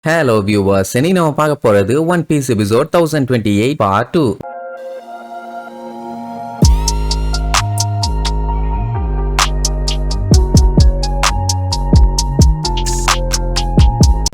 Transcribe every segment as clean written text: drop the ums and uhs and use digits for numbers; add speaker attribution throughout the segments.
Speaker 1: Hello viewers, இன்னைக்கு நம்ம பார்க்க போறது One Piece episode 1028 part 2.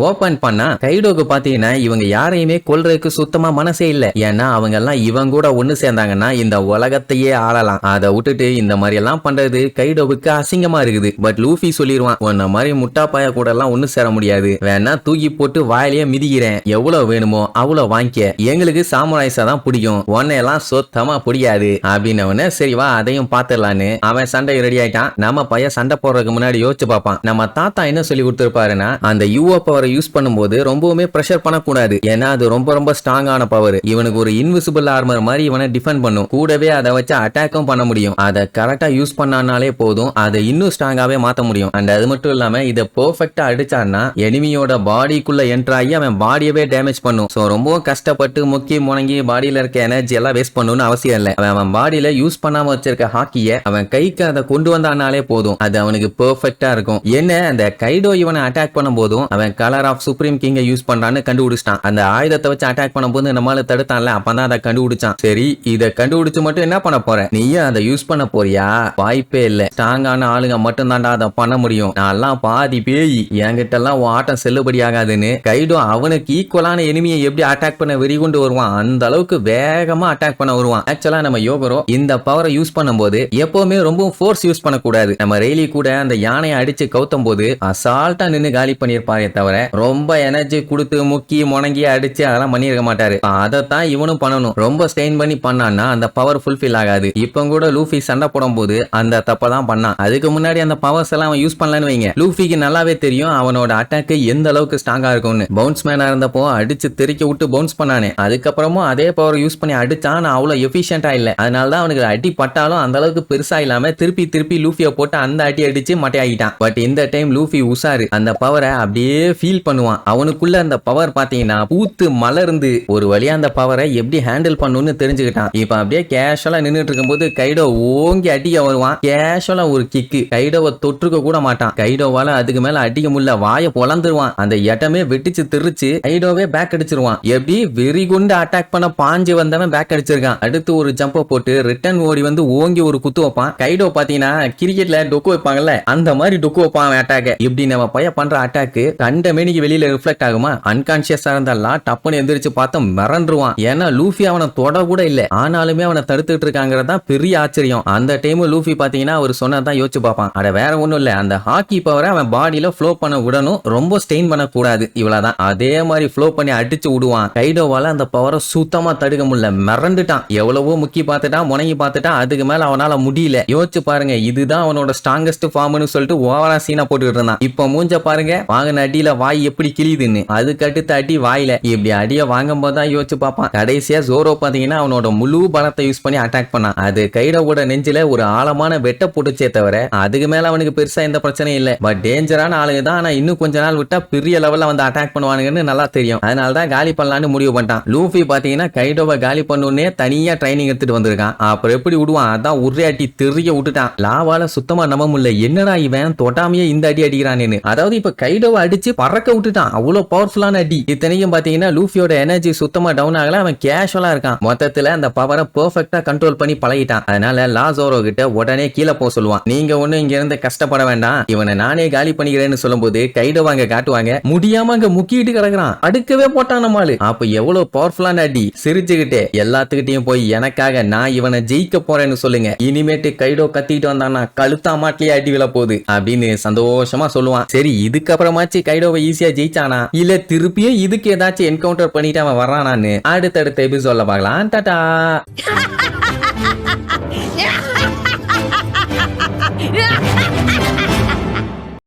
Speaker 1: Open பண்ணா கைடோக்கு பாத்தீங்கன்னா இவங்க யாரையுமே கொல்றதுக்கு சுத்தமா மனசே இல்ல. ஏன்னா அவங்க எல்லாம் இவங்க கூட ஒண்ணு சேர்ந்தாங்கன்னா இந்த உலகத்தையே ஆளலாம். அதை விட்டுட்டு இந்த மாதிரி எல்லாம் பண்றது கைடோவுக்கு அசிங்கமா இருக்குது. பட் லூஃபி சொல்லிடுவான், உன்ன மாதிரி முட்டா பாய கூட எல்லாம் ஒண்ணு சேர முடியாது, வேணா தூக்கி போட்டு வாயிலேயே மிதிக்கிறேன், எவ்வளவு வேணுமோ அவ்வளவு வாங்கிக்க, எங்களுக்கு சாமுராய்ஸா தான் பிடிக்கும், உன்னை எல்லாம் சொத்தமா பிடிக்காது அப்படின்னு. சரி வா அதையும் பாத்துடலான்னு அவன் சண்டை ரெடி ஆயிட்டான். நம்ம பையன் சண்டை போடுறதுக்கு முன்னாடி யோசிச்சு பார்ப்பான், நம்ம தாத்தா என்ன சொல்லி கொடுத்துருப்பாருன்னா அந்த யூஓ பவரை யூஸ் பண்ணும்போது ரொம்பவுமே பிரஷர் பண்ணக்கூடாது. ஏன்னா அது ரொம்ப ஸ்ட்ராங்கான பவர். இவனுக்கு ஒரு இன்விசிபிள் ஆர்மர் மாதிரி இவனை டிஃபெண்ட் பண்ணும். கூடவே அதை வச்சு அட்டாக்கும் பண்ண முடியும். அதை கரெக்டா யூஸ் பண்ணாலே போதும், அதை இன்னும் ஸ்ட்ராங்காவே மாத்த முடியும். அண்ட் அது மட்டும் இல்லாம இதை பெர்ஃபெக்ட்டா அடிச்சான்னா எனிமியோட பாடிக்குள்ள என்டர் ஆகி அவன் பாடியவே டேமேஜ் பண்ணும். சோ ரொம்பவும் கஷ்டப்பட்டு முக்கி முணங்கி பாடியில இருக்க எனர்ஜி எல்லாம் வேஸ்ட் பண்ணணும்னு அவசியம் இல்லை. அவன் பாடியில யூஸ் பண்ணாம வச்சிருக்க ஹாக்கிய அவன் கைக்கு அதை கொண்டு வந்தானாலே போதும், அது அவனுக்கு பெர்ஃபெக்ட்டா இருக்கும். என்ன அந்த கைடோ இவனை அட்டாக் பண்ணும் போதும் அவன் கலர் ஆஃப் சுப்ரீம் கிங்க யூஸ் பண்றான்னு கண்டுபிடிச்சான். அந்த ஆயுதத்தை வச்சு அட்டாக் பண்ணும்போது நம்மளால தடுத்தான்ல, அப்பதான் அதை கண்டுபிடிச்சான். சரி இதை கண்டுபிடிச்சு மட்டும் என்ன பண்ண போற, நீயும் அதை யூஸ் பண்ண போறியா? வாய்ப்பே இல்ல, ஸ்ட்ராங்கான ஆளுங்க மட்டும் தான்டா அதை பண்ண முடியும், நான் பாதி பேய், என்கிட்ட எல்லாம் ஆட்டம் செல்லுபடி ஆகாதுன்னு கைடோ அவனுக்கு ஈக்குவலான எனிமியை எப்படி அட்டாக் பண்ண வெறி கொண்டு வருவான், அந்த அளவுக்கு வேகமா அட்டாக் பண்ண வருவான். ஆக்சுவலா நம்ம யோகரோ இந்த பவரை யூஸ் பண்ணும்போது எப்பவுமே ரொம்ப ஃபோர்ஸ் யூஸ் பண்ணக்கூடாது. நம்ம ரெய்லி கூட அந்த யானையை அடிச்சு கவுத்தும் போது அசால்ட்டா நின்று காலி பண்ணிருப்பாரே தவிர ரொம்ப எனர்ஜி கொடுத்து முக்கி முணங்கி அடிச்சு அதெல்லாம் பண்ணிருக்க மாட்டாரு. அதைத்தான் இவனும் பண்ணணும். ரொம்ப ஸ்டெயின் பண்ணி பண்ணான்னா அந்த பவர் ஃபுல்ஃபில் ஆகாது. இப்ப கூட லூஃபி சண்டை போடும் போது அந்த தப்பதான் பண்ணான். அதுக்கு முன்னாடி அந்த பவர்ஸ் எல்லாம் அவன் யூஸ் பண்ணலன்னு வைங்க, லூஃபிக்கு நல்லாவே தெரியும் அவனோட அட்டாக் எந்த அளவுக்கு ஸ்ட்ராங்கா இருக்கும்னு. பவுன்ஸ் மேனா இருந்தப்போ அடிச்சு தெறிக்க விட்டு பவுன்ஸ் பண்ணானே, அதுக்கப்புறமும் அதே பவர் யூஸ் பண்ணி அடிச்சான், அவ்வளவு எஃபிஷியன்டா இல்ல. அதனாலதான் அவனுக்கு அடி பட்டாலும் அந்த அளவுக்கு பெருசா இல்லாம திருப்பி லூஃபியை போட்டு அந்த அடி அடிச்சு மட்டையாகிட்டான். பட் இந்த டைம் லூஃபி உசாரு, அந்த பவரை அப்படியே ஃபீல் பண்ணுவான். அவனுக்குள்ள அந்த பவர் பாத்தீங்கன்னா பூத்து மலர்ந்து ஒரு வழியா அந்த பவரை எப்படி ஹேண்டில் பண்ணணும்னு தெரிஞ்சுக்கிட்டான். இப்ப அப்படியே கேஷுவலா நின்னுட்டு இருக்கும்போது கைடோ ஓங்கி அடிக்க வருவான். கேஷுவலா ஒரு கிக்கு, கைடோவை தொற்றுக்க கூட மாட்டான். கைடோவால அதுக்கு மேல அடிக்க முடியல, வாயை பொளந்துருவான். அந்த இடமே வெட்டிச்சு திருச்சு கைடோவே பேக் அடிச்சிருவான். எப்படி வெறி கொண்டு அட்டாக் பண்ண பாஞ்சு வந்தவன் பேக் அடிச்சிருக்கான். அடுத்து ஒரு ஜம்ப போட்டு ரிட்டர்ன் ஓடி வந்து ஓங்கி ஒரு குத்து வைப்பான். கைடோ பாத்தீங்கன்னா கிரிக்கெட்ல டொக்கு வைப்பாங்கல்ல, அந்த மாதிரி டொக்கு வைப்பான் அட்டாக். இப்படி நம்ம பையன் பண்ற அட்டாக் கண்ட மேனிக்கு வெளியில ரிஃப்ளெக்ட் ஆகுமா? அன்கான்சியஸா இருந்தாலும் டப்புன்னு எந்திரிச்சு பார்த்தா மிரண்டுருவான். ஏன்னா லூஃபி அவனை தொட கூட இல்ல, ஆனாலுமே அவனை தடுத்துட்டு இருக்காங்கிறதா பெரிய ஆச்சரியம். அந்த டைம் லூஃபி பாத்தீங்கன்னா அவர் சொன்னதான் யோசிச்சு பார்ப்பான், அட வேற ஒண்ணும் இல்ல, அந்த ஹாக்கி பவரை அவன் பாடியில ஃப்ளோ பண்ண விடணும், ரொம்ப ஸ்டெயின் பண்ண கூடாது, இவ்வளவுதான். அதே மாதிரி ஃப்ளோ பண்ணி அடிச்சு விடுவான். கைடோவால அந்த பவரை சுத்தமா தடுக்க முடியல, மிரண்டுட்டான். எவ்வளவோ முக்கி பார்த்துட்டான், முனங்கி பார்த்துட்டான், அதுக்கு மேல அவனால முடியல. யோசிச்சு பாருங்க, இதுதான் அவனோட ஸ்ட்ராங்கஸ்ட் ஃபார்ம்னு சொல்லிட்டு ஓவரா சீனா போட்டுக்கிட்டு இருந்தான். இப்ப மூஞ்ச பாருங்க, வாங்கின அடியில வாய் எப்படி கிளியுதுன்னு. அதுக்கு அடுத்து அடி வாயில. இப்படி அடிய வாங்கும் போதுதான் யோசிச்சு பார்ப்பான். கடைசியா ஜோரோ பாத்தீங்கன்னா அவனோட முழு பலத்தை யூஸ் பண்ணி அட்டாக் பண்ணான். அது கைடோவோட நெஞ்சில ஒரு ஆழமான வெட்ட போட்டுச்சே தவிர அதுக்கு மேல அவனுக்கு பெருசா எந்த பிரச்சனையும் இல்ல. பட் டேஞ்சரான ஆளுங்க தான், ஆனா இன்னும் கொஞ்ச நாள் விட்டா பெரிய லெவல்ல வந்து அட்டாக் பண்ணுவானுங்கன்னு நல்லா தெரியும். அதனாலதான் காலி பண்ணலான்னு முடிவு பண்ணிட்டான். லூஃபி பாத்தீங்கன்னா கைடோவை காலி பண்ணுனே தனியா ட்ரைனிங் எடுத்துட்டு வந்திருக்கான். அப்புறம் எப்படி விடுவான், அதான் ஒரே அடி தெரிய விட்டுட்டான். லாவால சுத்தமா நம்ப முடியல, என்னடா இவன் தொட்டாமையே இந்த அடி அடிக்கிறான்னு. அதாவது இப்ப கைடோவை அடிச்சு பறக்க விட்டுட்டான், அவ்வளவு பவர்ஃபுல்லான அடி. இத்தனையும் பாத்தீங்கன்னா லூஃபியோட எனர்ஜி சுத்தமா டவுன் ஆகல, அவன் கேஷுவலா இருக்கான். மொத்தத்துல அந்த பவரை பெர்ஃபெக்ட்டா கண்ட்ரோல் பண்ணி பழகிட்டான். அதனால லாசோரோ கிட்ட உடனே கீழே போக சொல்லுவான். நீங்க ஒண்ணு இங்க இருந்து கஷ்டப்பட வேண்டாம், இவனை நானே காலி பண்ணிக்கிறேன்னு சொல்லும் போது கைடோவாங்க காட்டுவாங்க, முடியாம அங்க முக்கிட்டு கிடக்குறான், அடுக்கவே போட்டான் நம்மளு. அப்ப எவ்வளவு பவர்ஃபுல்லான அடி. சிரிச்சுக்கிட்டே எல்லாத்துக்கிட்டையும் போய் எனக்காக நான் இவனை ஜெயிக்க போறேன்னு சொல்லுங்க, இனிமேட்டு கைடோ கத்திட்டு வந்தானா கழுத்தா மாட்டிலேயே அடி விழ போகுது அப்படின்னு சந்தோஷமா சொல்லுவான். சரி இதுக்கப்புறமாச்சு கைடோவை ஈஸியா ஜெயிச்சானா இல்ல திருப்பியும் இதுக்கு ஏதாச்சும் என்கவுண்டர் பண்ணிட்டு அவன் வர்றானான்னு அடுத்தடுத்த எபிசோட்ல பார்க்கலாம். டாடா.